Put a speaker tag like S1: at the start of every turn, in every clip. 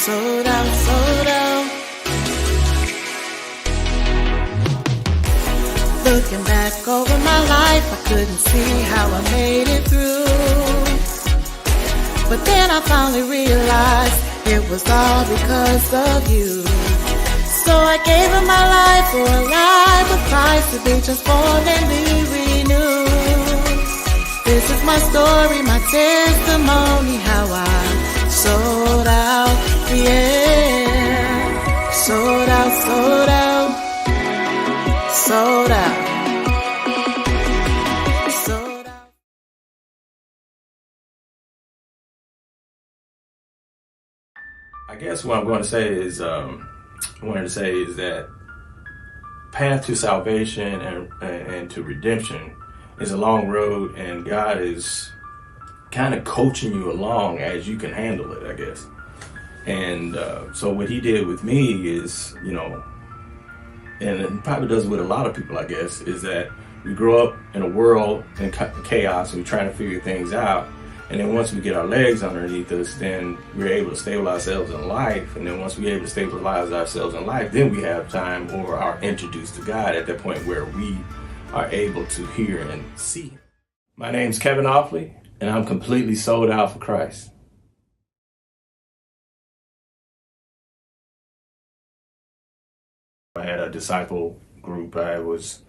S1: sold out, sold out. Looking back over my life, I couldn't see how I made it through. But then I finally realized it was all because of you. So I gave up my life for a life of Christ to be transformed and be renewed. This is my story, my testimony, how I sold out, yeah. Sold out, sold out, sold out. Sold out.
S2: I guess what I'm going to say is, that path to salvation and to redemption is a long road, and God is kind of coaching you along as you can handle it, I guess. And so what he did with me is, and it probably does with a lot of people, I guess, is that we grow up in a world in chaos, and we're trying to figure things out. And then once we get our legs underneath us, then we're able to stabilize ourselves in life. And then once we're able to stabilize ourselves in life, then we have time or are introduced to God at that point where we are able to hear and see. My name's Kevin Offley, and I'm completely sold out for Christ. I had a disciple group. I was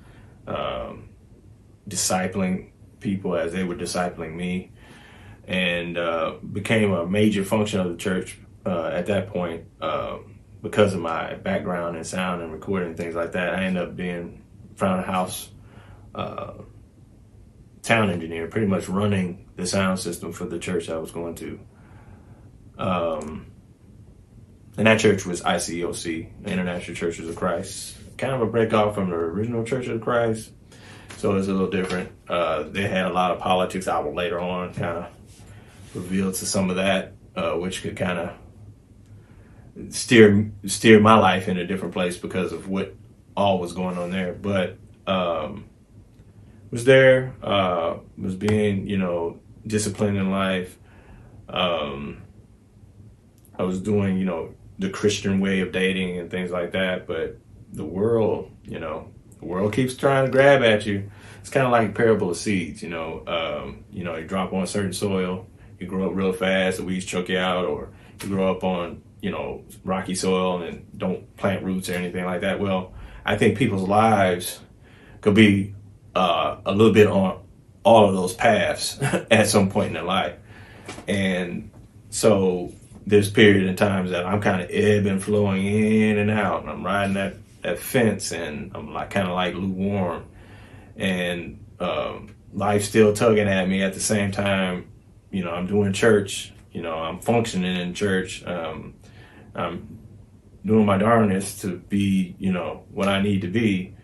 S2: discipling people as they were discipling me, and became a major function of the church at that point because of my background in sound and recording and things like that. I ended up being front of house sound engineer, pretty much running the sound system for the church I was going to. And that church was ICOC, International Churches of Christ, kind of a break off from the original Church of Christ. So it's a little different. They had a lot of politics. I will later on kind of reveal to some of that, which could kind of steer my life in a different place because of what all was going on there. But was there, was being, disciplined in life. I was doing, the Christian way of dating and things like that. But the world, the world keeps trying to grab at you. It's kind of like a parable of seeds, you drop on certain soil, you grow up real fast, the weeds choke you out, or you grow up on, rocky soil and don't plant roots or anything like that. Well, I think people's lives could be a little bit on all of those paths at some point in their life. And so there's period in times that I'm kind of ebb and flowing in and out, and I'm riding that fence, and I'm kind of like lukewarm, and life's still tugging at me at the same time. I'm doing church, I'm functioning in church. I'm doing my darndest to be, what I need to be.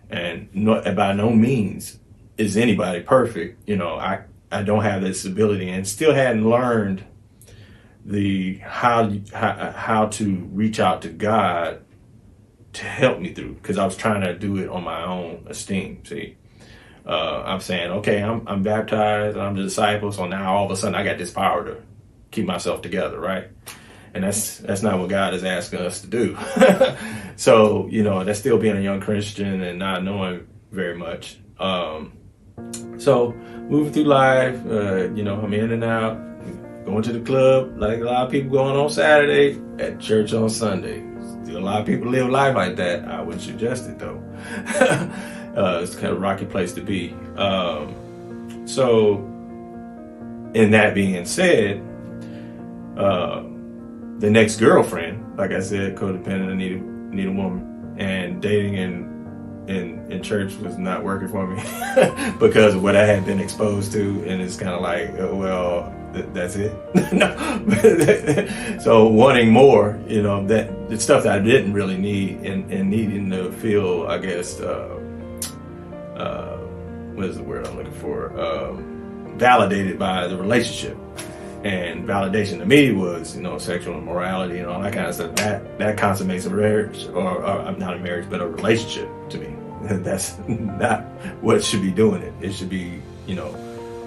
S2: And by no means is anybody perfect. I don't have this ability, and still hadn't learned how to reach out to God to help me through, because I was trying to do it on my own esteem. See, I'm saying, okay, I'm baptized, I'm the disciple, so now all of a sudden I got this power to keep myself together, right? And that's not what God is asking us to do. So, that's still being a young Christian and not knowing very much. So moving through life, I'm in and out, going to the club like a lot of people going on Saturday, at church on Sunday. Still a lot of people live life like that. I wouldn't suggest it though. It's kind of a rocky place to be. So in that being said, the next girlfriend, like I said, codependent, I need a woman, and dating in church was not working for me because of what I had been exposed to, and it's kind of like, that's it. No. So wanting more, that the stuff that I didn't really need, and needing to feel, I guess, what is the word I'm looking for? Validated by the relationship. And validation to me was, sexual immorality and all that kind of stuff. That consummates a marriage, or not a marriage, but a relationship to me. That's not what should be doing it. It should be,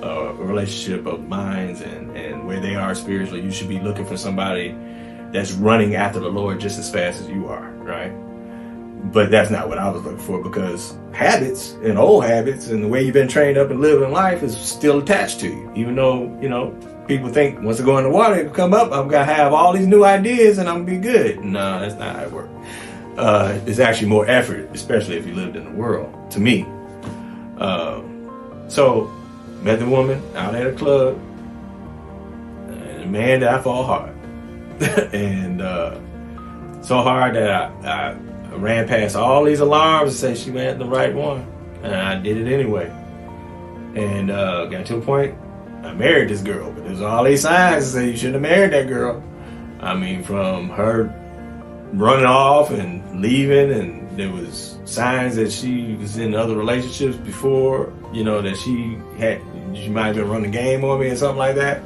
S2: a relationship of minds and where they are spiritually. You should be looking for somebody that's running after the Lord just as fast as you are, right? But that's not what I was looking for, because habits and old habits and the way you've been trained up and living life is still attached to you. Even though, people think once I go in the water, it'll come up, I'm going to have all these new ideas and I'm going to be good. No, that's not how it works. It's actually more effort, especially if you lived in the world, to me. So, met the woman out at a club, and man, did I fall hard. And so hard that I ran past all these alarms and said she had the right one, and I did it anyway. And got to a point, I married this girl, but there's all these signs that say you shouldn't have married that girl. I mean, from her running off and leaving, and there was signs that she was in other relationships before, that she might have been running game on me or something like that.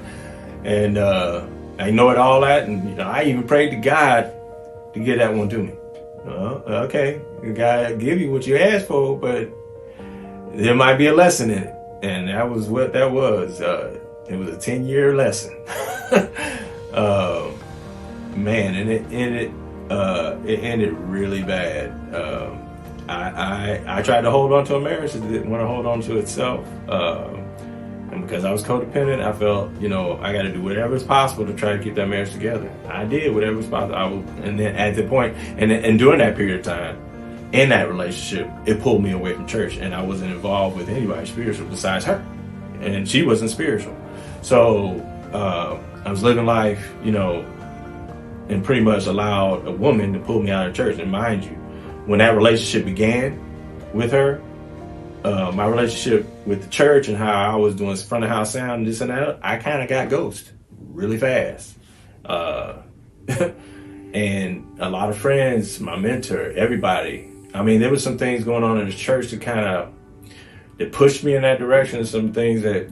S2: And I ignored all that, and I even prayed to God to get that one to me. Okay, God give you what you asked for, but there might be a lesson in it, and that was what that was. It was a 10-year lesson. Man, and it ended really bad. I tried to hold on to a marriage that didn't want to hold on to itself. And because I was codependent, I felt, I got to do whatever is possible to try to keep that marriage together. I did whatever was possible. And then at the point, and during that period of time, in that relationship, it pulled me away from church, and I wasn't involved with anybody spiritual besides her, and she wasn't spiritual. So I was living life, and pretty much allowed a woman to pull me out of church. And mind you, when that relationship began with her, my relationship with the church and how I was doing front of house sound and this and that, I kind of got ghosted really fast. And a lot of friends, my mentor, everybody. I mean, there was some things going on in the church that pushed me in that direction. Some things that,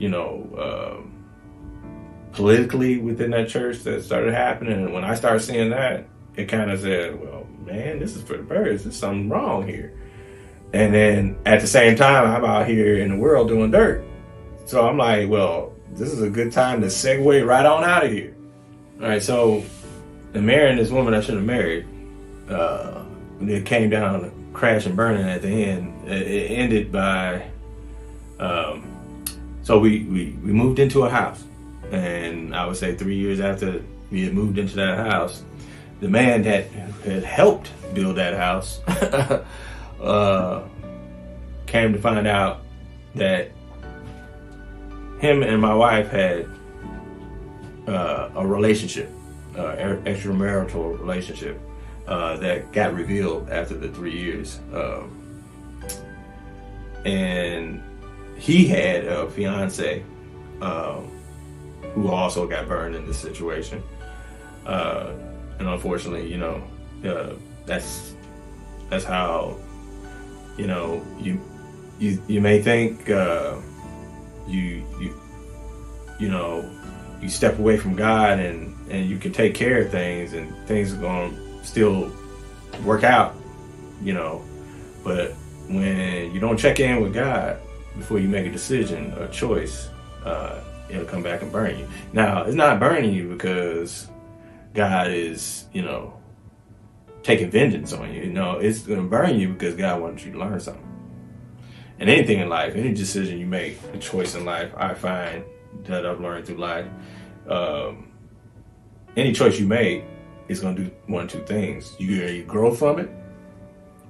S2: politically within that church that started happening. And when I started seeing that, it kind of said, well, man, this is for the birds. There's something wrong here. And then at the same time, I'm out here in the world doing dirt. So I'm like, well, this is a good time to segue right on out of here. All right, so in marrying this woman I should have married, it came down to crash and burning at the end. It ended by, so we moved into a house. And I would say 3 years after we had moved into that house, the man that had helped build that house came to find out that him and my wife had a relationship, extramarital relationship, that got revealed after the 3 years. And he had a fiance who also got burned in this situation. And unfortunately, that's how, you may think you step away from God and you can take care of things and things are going to still work out, but when you don't check in with God before you make a decision or choice, it'll come back and burn you. Now, it's not burning you because God is, taking vengeance on you. It's going to burn you because God wants you to learn something. And anything in life, any decision you make, a choice in life, I find that I've learned through life, any choice you make is going to do one of two things. You grow from it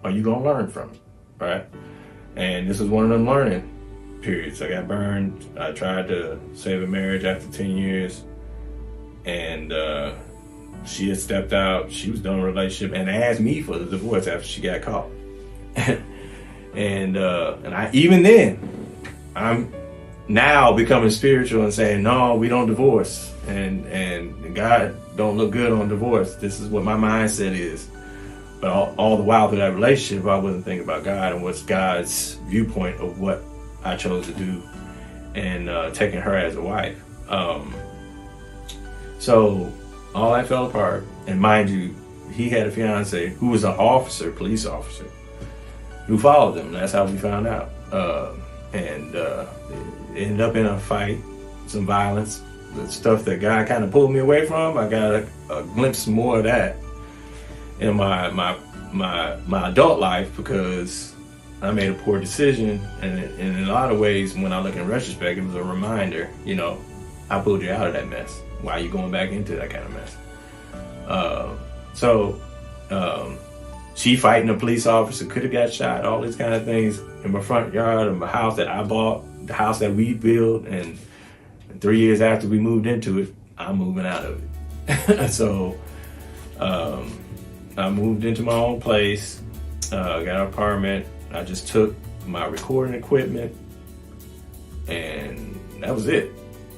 S2: or you're going to learn from it, right? And this is one of them learning periods. I got burned. I tried to save a marriage after 10 years, and she had stepped out. She was done with a relationship and asked me for the divorce after she got caught. and I, even then, I'm now becoming spiritual and saying, no, we don't divorce, and God don't look good on divorce. This is what my mindset is. But all the while through that relationship, I wasn't thinking about God and what's God's viewpoint of what I chose to do, and taking her as a wife. So all that fell apart. And mind you, he had a fiance who was an officer, police officer, who followed him. That's how we found out. And it ended up in a fight, some violence. the stuff that God kind of pulled me away from, I got a glimpse more of that in my adult life, because I made a poor decision, and in a lot of ways, when I look in retrospect, it was a reminder. I pulled you out of that mess. Why are you going back into that kind of mess? She fighting a police officer, could have got shot, all these kind of things in my front yard of my house that I bought, the house that we built, and 3 years after we moved into it, I'm moving out of it. So I moved into my own place, got an apartment. I just took my recording equipment, and that was it.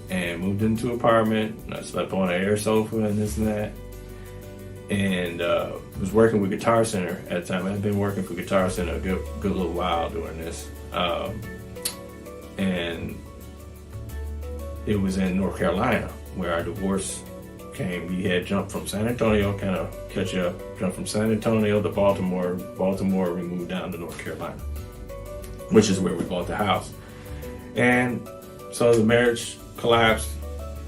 S2: And moved into an apartment. And I slept on an air sofa and this and that. And was working with Guitar Center at the time. I had been working for Guitar Center a good little while doing this. And it was in North Carolina where our divorce came. We had jumped from San Antonio, kind of catch you up, jumped from San Antonio to Baltimore. Baltimore, we moved down to North Carolina, which is where we bought the house. And so the marriage collapsed.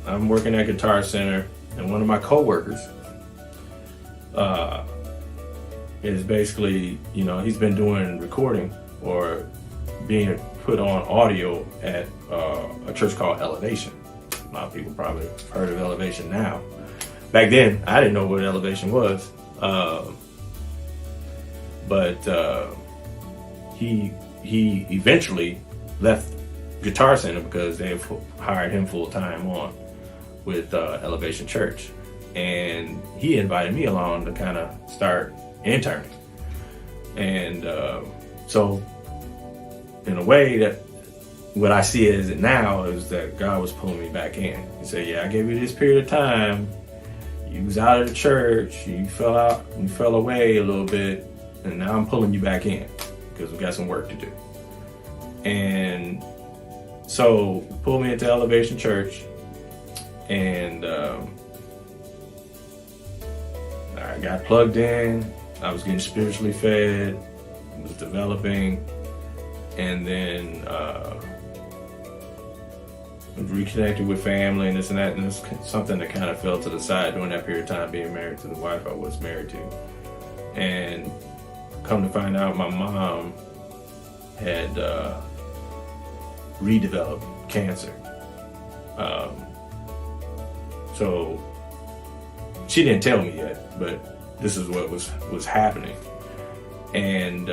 S2: I'm working at Guitar Center, and one of my coworkers is basically, he's been doing recording or being put on audio at a church called Elevation. A lot of people probably have heard of Elevation now. Back then, I didn't know what Elevation was. But he eventually left Guitar Center because they hired him full time on with Elevation Church. And he invited me along to kind of start interning. And so in a way, that what I see as it now is that God was pulling me back in. He said, yeah, I gave you this period of time. You was out of the church, you fell away a little bit, and now I'm pulling you back in because we got some work to do. And so pulled me into Elevation Church, and I got plugged in. I was getting spiritually fed, was developing, and then reconnected with family and this and that, and it's something that kind of fell to the side during that period of time, being married to the wife I was married to. And come to find out, my mom had redeveloped cancer. So she didn't tell me yet, but this is what was happening. And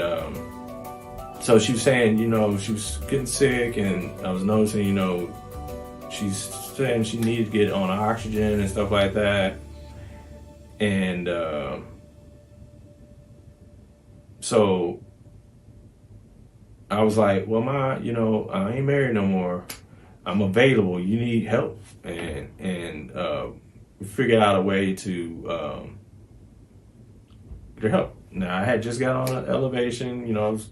S2: so she was saying, she was getting sick, and I was noticing, she's saying she needed to get on oxygen and stuff like that. And so I was like, well, Ma, I ain't married no more. I'm available. You need help. And we figured out a way to get her help. Now, I had just got on an Elevation, I was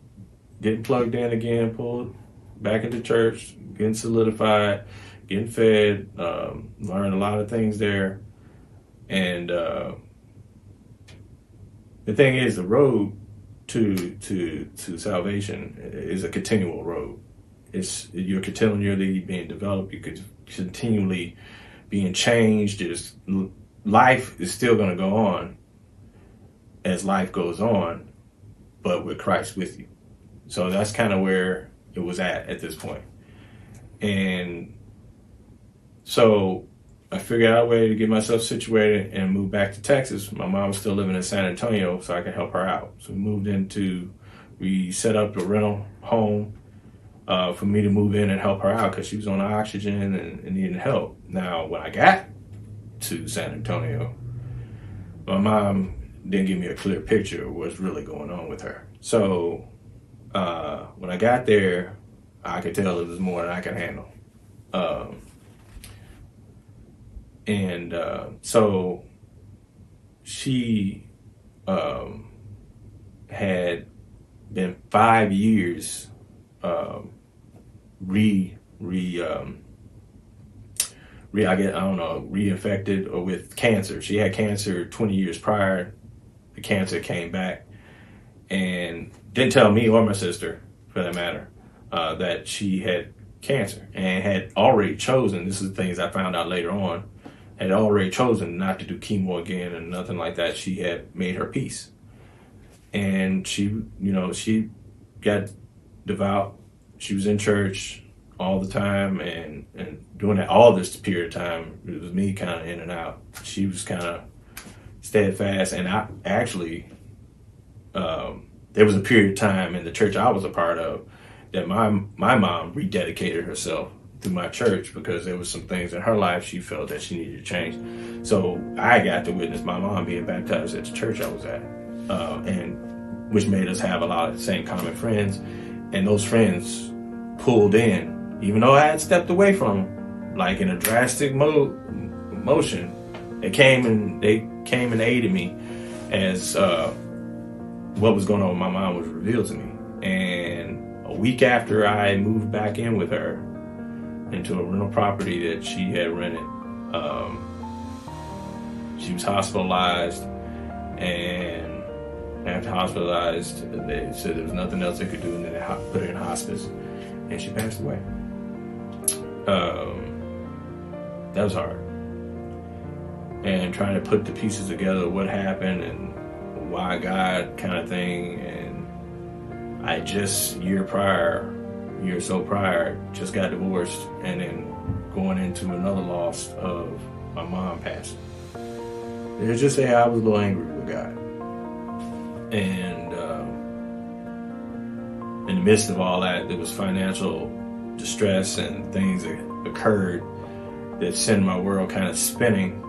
S2: getting plugged in again, pulled back into church, getting solidified, getting fed, learned a lot of things there. And the thing is, the road to salvation is a continual road. You're continually being developed. You could continually being changed. Life is still going to go on as life goes on, but with Christ with you. So that's kind of where it was at this point. And so I figured out a way to get myself situated and move back to Texas. My mom was still living in San Antonio, so I could help her out. So we set up a rental home for me to move in and help her out because she was on oxygen and needed help. Now, when I got to San Antonio, my mom didn't give me a clear picture of what's really going on with her. So when I got there, I could tell it was more than I could handle. So she had been 5 years reinfected or with cancer. She had cancer 20 years prior. The cancer came back and didn't tell me or my sister, for that matter, that she had cancer and had already chosen, this is the things I found out later on, had already chosen not to do chemo again and nothing like that. She had made her peace. And she got devout. She was in church all the time and doing that all this period of time. It was me kind of in and out. She was kind of steadfast. And I actually, there was a period of time in the church I was a part of that my mom rededicated herself through my church because there was some things in her life she felt that she needed to change. So I got to witness my mom being baptized at the church I was at, and which made us have a lot of the same common friends. And those friends pulled in, even though I had stepped away from them, like in a drastic motion. They came and aided me as what was going on with my mom was revealed to me. And a week after I moved back in with her into a rental property that she had rented, she was hospitalized, and after hospitalized, they said there was nothing else they could do, and then they put her in hospice, and she passed away. That was hard. And trying to put the pieces together, what happened and why God kind of thing. And I just year or so prior, just got divorced, and then going into another loss of my mom passing. Let's just say I was a little angry with God. And in the midst of all that, there was financial distress and things that occurred that sent my world kind of spinning.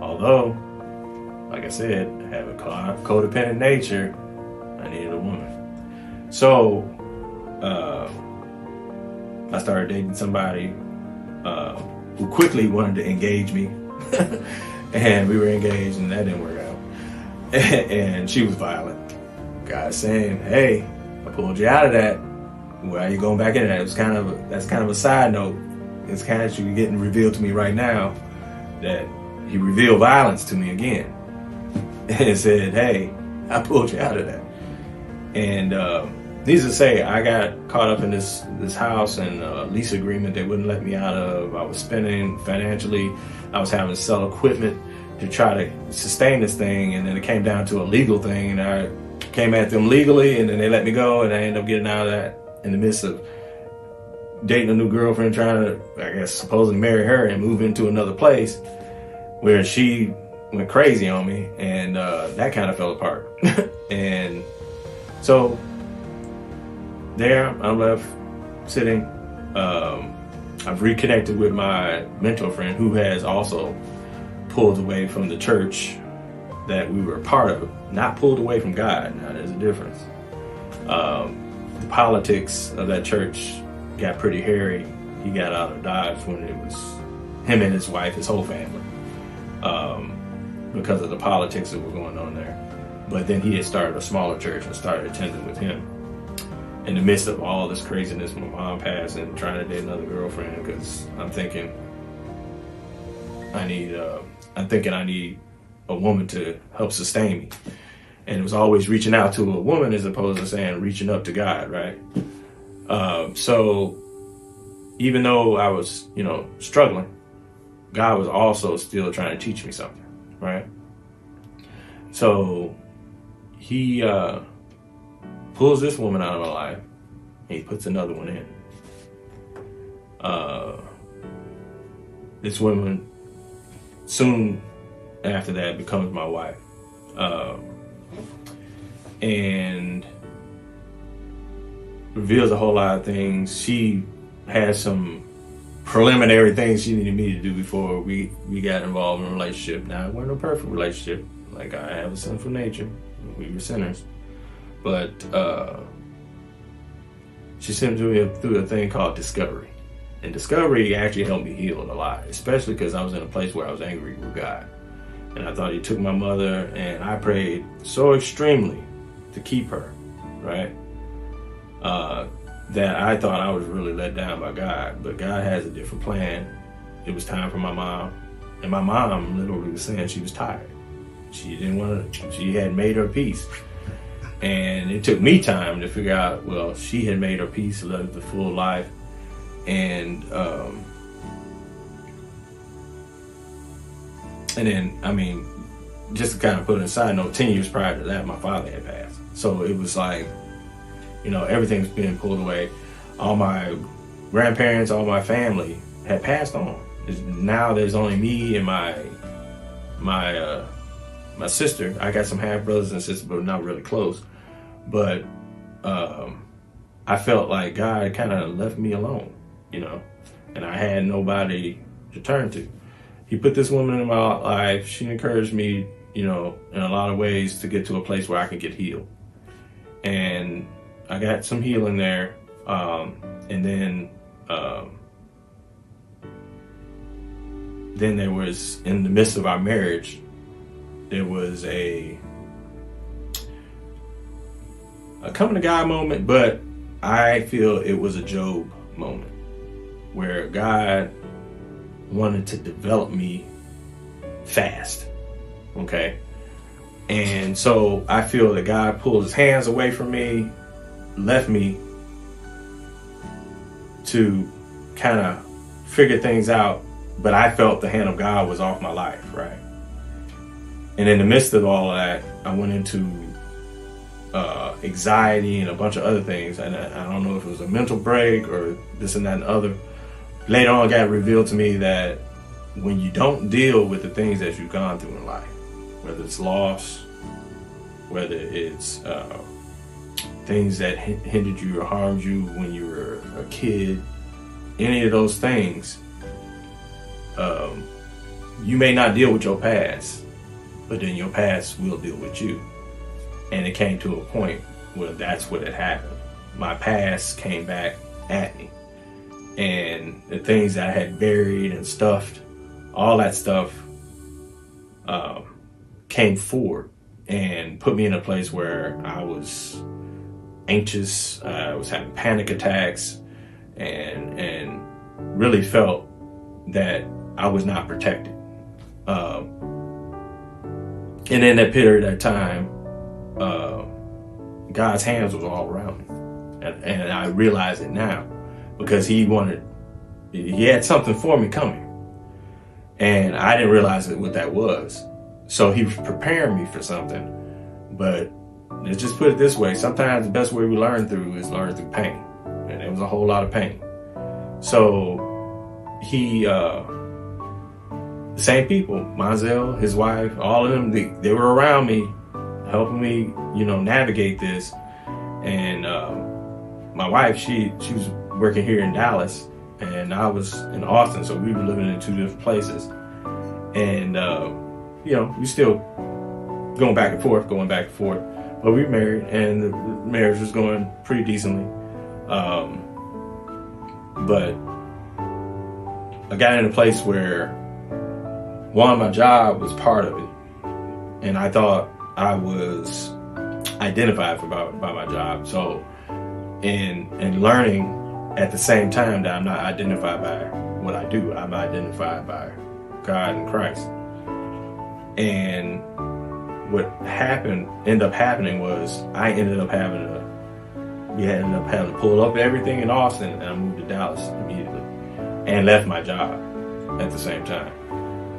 S2: Although, like I said, I have a codependent nature, I needed a woman. So I started dating somebody who quickly wanted to engage me. And we were engaged, and that didn't work out. And she was violent. God saying, hey, I pulled you out of that. Why are you going back into that? That's kind of a side note. It's kind of getting revealed to me right now that he revealed violence to me again. And said, hey, I pulled you out of that. And needless to say, I got caught up in this house and a lease agreement they wouldn't let me out of. I was spending financially. I was having to sell equipment to try to sustain this thing, and then it came down to a legal thing, and I came at them legally, and then they let me go, and I ended up getting out of that in the midst of dating a new girlfriend, trying to, I guess, supposedly marry her and move into another place where she went crazy on me, and that kind of fell apart. And so there I'm left sitting. I've reconnected with my mentor friend who has also pulled away from the church that we were a part of. Not pulled away from God. Now there's a difference. The politics of that church got pretty hairy. He got out of Dodge when it was him and his wife, his whole family, because of the politics that were going on there. But then he had started a smaller church and started attending with him. In the midst of all this craziness, my mom passed and trying to date another girlfriend, because I'm thinking I need a woman to help sustain me. And it was always reaching out to a woman as opposed to saying reaching up to God, right? So even though I was, struggling, God was also still trying to teach me something, right? So he pulls this woman out of my life, and he puts another one in. This woman soon after that becomes my wife, and reveals a whole lot of things. She has some preliminary things she needed me to do before we got involved in a relationship. Now, it wasn't a perfect relationship. Like, I have a sinful nature. We were sinners. But she sent me through a thing called discovery. And discovery actually helped me heal a lot, especially because I was in a place where I was angry with God. And I thought he took my mother, and I prayed so extremely to keep her, right? That I thought I was really let down by God. But God has a different plan. It was time for my mom. And my mom literally was saying she was tired. She didn't want to, she had made her peace. And it took me time to figure out, well, she had made her peace, lived the full life. and then, I mean, just to kind of put it aside, 10 years prior to that, my father had passed. So it was like, everything's being pulled away. All my grandparents, all my family had passed on. Now there's only me and my sister. I got some half brothers and sisters, but not really close. But I felt like God kind of left me alone, and I had nobody to turn to. He put this woman in my life. She encouraged me, in a lot of ways to get to a place where I could get healed. And I got some healing there. And then there was, in the midst of our marriage, there was a coming to God moment, but I feel it was a Job moment where God wanted to develop me fast. Okay. And so I feel that God pulled his hands away from me, left me to kind of figure things out, but I felt the hand of God was off my life, right? And in the midst of all of that, I went into anxiety and a bunch of other things, and I don't know if it was a mental break or this and that and other. Later on, it got revealed to me that when you don't deal with the things that you've gone through in life, whether it's loss, whether it's things that hindered you or harmed you when you were a kid, any of those things, you may not deal with your past, but then your past will deal with you. And it came to a point where that's what had happened. My past came back at me, and the things that I had buried and stuffed, all that stuff came forward and put me in a place where I was anxious. I was having panic attacks, and really felt that I was not protected. And in that period of time, God's hands was all around me, and I realize it now, because he had something for me coming, and I didn't realize what that was. So he was preparing me for something. But let's just put it this way: sometimes the best way we learn through is learn through pain, and there was a whole lot of pain. So he, the same people, Monzel, his wife, all of them, they were around me, helping me, navigate this. And my wife, she was working here in Dallas, and I was in Austin, so we were living in two different places. And we still going back and forth, but we married, and the marriage was going pretty decently. But I got in a place where, one, my job was part of it, and I thought I was identified by my job. So, in learning at the same time that I'm not identified by what I do, I'm identified by God and Christ. And what ended up happening was we ended up having to pull up everything in Austin, and I moved to Dallas immediately and left my job at the same time.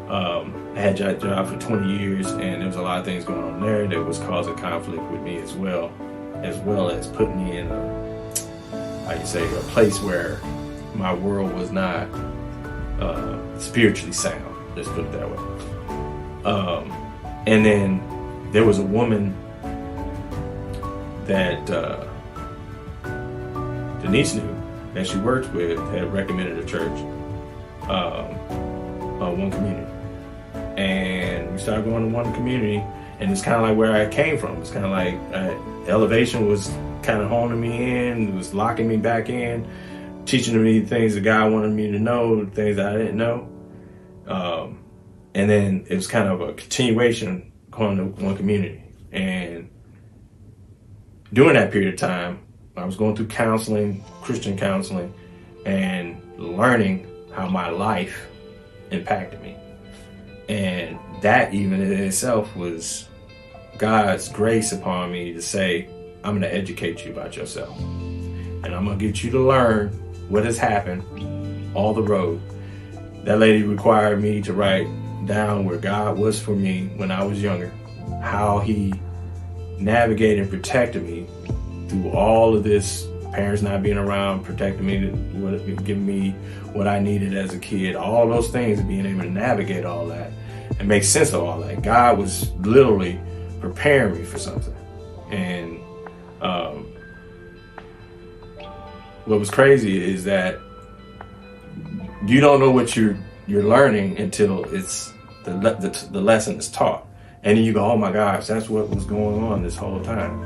S2: I had that job for 20 years, and there was a lot of things going on there that was causing conflict with me as well as putting me in a place where my world was not spiritually sound. Let's put it that way. And then there was a woman that Denise knew, that she worked with, had recommended a church, One Community. And we started going to One Community, and it's kind of like where I came from. It's kind of like Elevation was kind of honing me in, it was locking me back in, teaching me things that God wanted me to know, things that I didn't know. And then it was kind of a continuation going to One Community. And during that period of time, I was going through counseling, Christian counseling, and learning how my life impacted me. And that even in itself was God's grace upon me to say, I'm going to educate you about yourself. And I'm going to get you to learn what has happened all the road. That lady required me to write down where God was for me when I was younger, how he navigated and protected me through all of this, parents not being around, protecting me, giving me what I needed as a kid, all those things, being able to navigate all that and make sense of all that. God was literally preparing me for something. And what was crazy is that you don't know what you're learning until it's the lesson is taught, and then you go, oh my gosh, that's what was going on this whole time.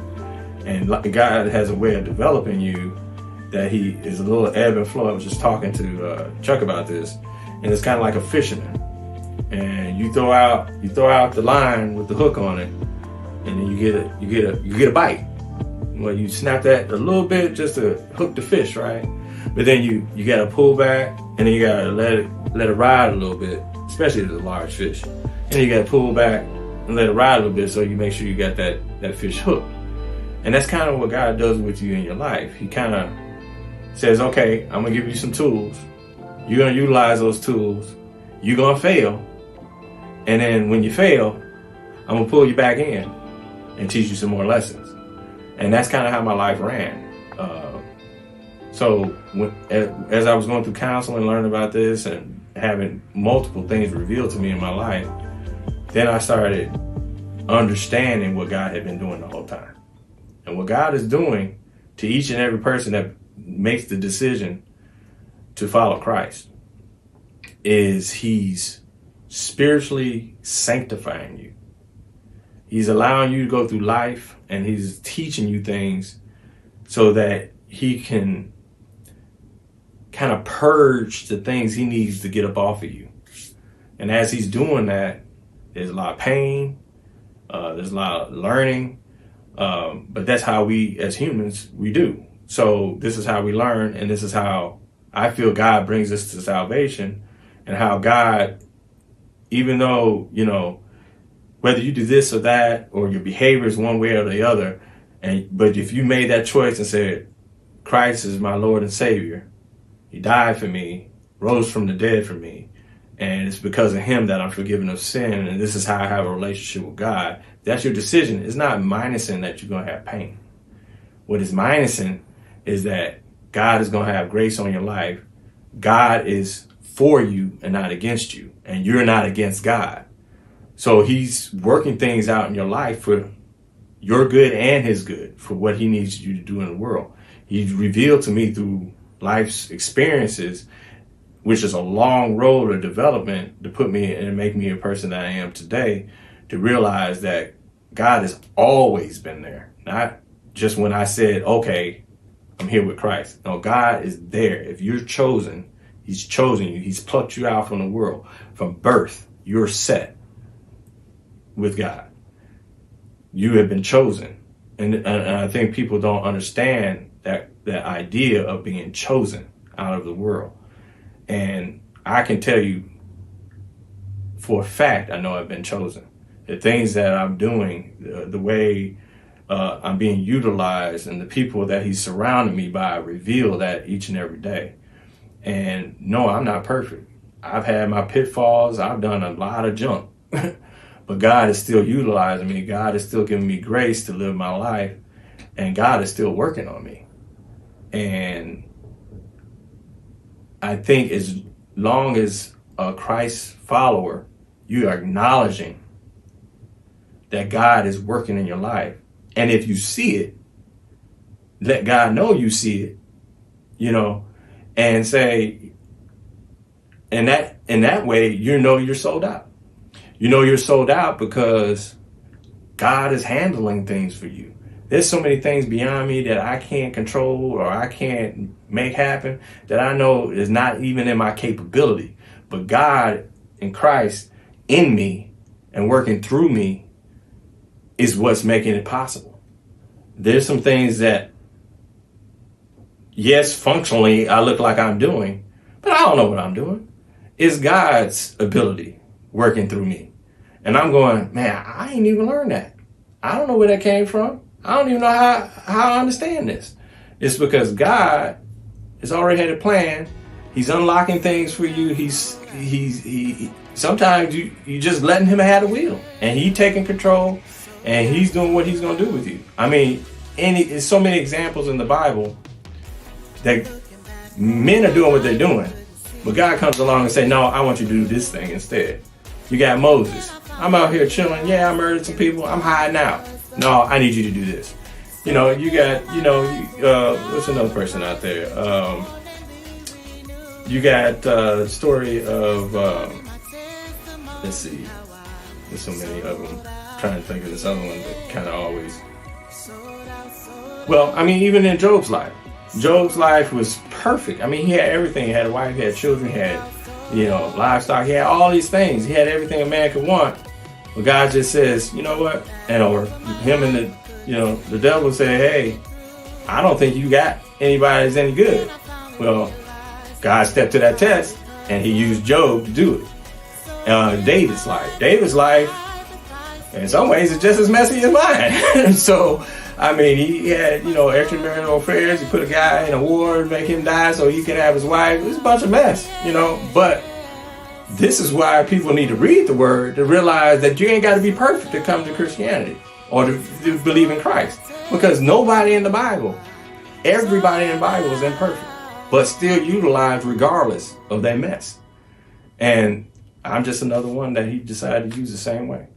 S2: And God has a way of developing you that he is a little ebb and flow. I was just talking to Chuck about this, and it's kind of like a fisherman, and you throw out the line with the hook on it, and then you get a bite. Well, you snap that a little bit just to hook the fish, right? But then you got to pull back, and then you got to let it ride a little bit, especially if it's a large fish. And then you got to pull back and let it ride a little bit so you make sure you got that fish hooked. And that's kind of what God does with you in your life. He kind of says, okay, I'm going to give you some tools. You're going to utilize those tools. You're going to fail. And then when you fail, I'm going to pull you back in and teach you some more lessons. And that's kind of how my life ran. So as I was going through counseling, learning about this and having multiple things revealed to me in my life, then I started understanding what God had been doing the whole time. And what God is doing to each and every person that makes the decision to follow Christ is he's spiritually sanctifying you. He's allowing you to go through life, and he's teaching you things so that he can kind of purge the things he needs to get up off of you. And as he's doing that, there's a lot of pain, there's a lot of learning, but that's how we as humans, we do. So this is how we learn, and this is how I feel God brings us to salvation, and how God, even though, whether you do this or that, or your behavior is one way or the other, but if you made that choice and said, Christ is my Lord and Savior, he died for me, rose from the dead for me, and it's because of him that I'm forgiven of sin, and this is how I have a relationship with God. That's your decision. It's not minusing that you're going to have pain. What is minusing is that God is going to have grace on your life. God is for you and not against you, and you're not against God. So he's working things out in your life for your good and his good, for what he needs you to do in the world. He's revealed to me through life's experiences, which is a long road of development to put me and make me a person that I am today, to realize that God has always been there. Not just when I said, okay, I'm here with Christ. No, God is there. If you're chosen, he's chosen you. He's plucked you out from the world. From birth, you're set with God. You have been chosen. And I think people don't understand that idea of being chosen out of the world. And I can tell you for a fact, I know I've been chosen. The things that I'm doing, the way I'm being utilized, and the people that he's surrounding me by reveal that each and every day. And no, I'm not perfect. I've had my pitfalls. I've done a lot of junk. But God is still utilizing me. God is still giving me grace to live my life. And God is still working on me. And I think as long as a Christ follower, you are acknowledging that God is working in your life. And if you see it, let God know you see it, and say, and in that way, you're sold out. You're sold out because God is handling things for you. There's so many things beyond me that I can't control or I can't make happen that I know is not even in my capability. But God in Christ in me and working through me is what's making it possible. There's some things that, yes, functionally I look like I'm doing, but I don't know what I'm doing. It's God's ability working through me. And I'm going, man, I ain't even learned that. I don't know where that came from. I don't even know how I understand this. It's because God has already had a plan. He's unlocking things for you. Sometimes you just letting him have the wheel, and he taking control, and he's doing what he's gonna do with you. I mean, there's so many examples in the Bible that men are doing what they're doing, but God comes along and say, no, I want you to do this thing instead. You got Moses. I'm out here chilling. Yeah, I murdered some people. I'm hiding out. No, I need you to do this. You know, you got, what's another person out there? You got the story of, let's see, there's so many of them. I'm trying to think of this other one that kind of always. Well, I mean, even in Job's life was perfect. I mean, he had everything. He had a wife, he had children, he had, livestock. He had all these things. He had everything a man could want. But God just says, you know what? Or him and the devil say, hey, I don't think you got anybody that's any good. Well, God stepped to that test, and he used Job to do it. David's life, in some ways, is just as messy as mine. So, I mean, he had, extramarital affairs. He put a guy in a war and make him die so he could have his wife. It was a bunch of mess, But this is why people need to read the word to realize that you ain't got to be perfect to come to Christianity or to believe in Christ. Because nobody in the Bible, everybody in the Bible is imperfect, but still utilized regardless of their mess. And I'm just another one that he decided to use the same way.